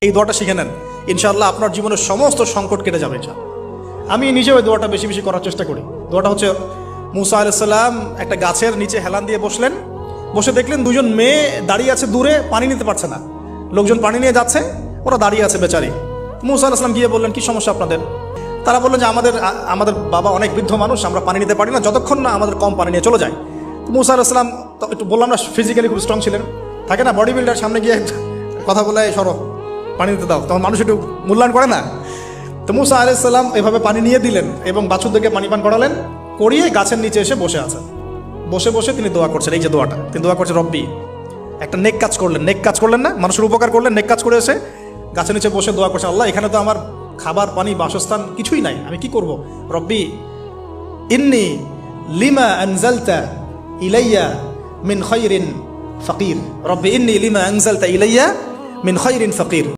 এই দোয়াটা শিখে নেন, ইনশাআল্লাহ আপনার জীবনের সমস্ত সংকট কেটে যাবে। আমি নিজেও এই দোয়াটা বেশি বেশি করার চেষ্টা করি। দোয়াটা হচ্ছে, মুসা আলাইহিস সালাম একটা গাছের নিচে হেলান দিয়ে বসলেন, বসে দেখলেন দুজন মেয়ে দাঁড়িয়ে আছে দূরে, পানি নিতে পারছে না। লোকজন পানি নিয়ে যাচ্ছে, ওরা দাঁড়িয়ে আছে বেচারি। মুসা আলাইহিস সালাম গিয়ে বললেন, কি সমস্যা আপনাদের? তারা বললেন যে আমাদের বাবা অনেক বৃদ্ধ মানুষ, আমরা পানি নিতে পারি না যতক্ষণ না আমাদের কম পানি নিয়ে চলে যায়। তো মুসা আলাইহিস সালাম একটু বললাম না, ফিজিক্যালি খুব স্ট্রং ছিলেন, থাকে না বডি বিল্ডার, সামনে গিয়ে কথা বলে সরো পানি দিতে দাও, তখন মানুষ একটু মূল্যায়ন করে না। তো মুসা আলাইহিস সালাম এভাবে পানি নিয়ে দিলেন এবং বাছুরদেরকে পানি পান করালেন, করিয়ে গাছের নিচে এসে বসে আছেন। বসে বসে তিনি দোয়া করছেন, এই যে দোয়াটা তিনি দোয়া করছেন, রব্বি, একটা নেক কাজ করলেন, নেক কাজ করলেন না, মানুষের উপকার করলেন, নেক কাজ করে এসে গাছের নিচে বসে দোয়া করছেন, আল্লাহ এখানে তো আমার খাবার পানি বাসস্থান কিছুই নাই, আমি কি করব? রব্বি ইন্নি লিমা আনজালতা ইলাইয়া মিন খায়রিন ফাকির, রব্বি ইন্নি লিমা আনজালতা ইলাইয়া মিন খায়রিন ফাকির।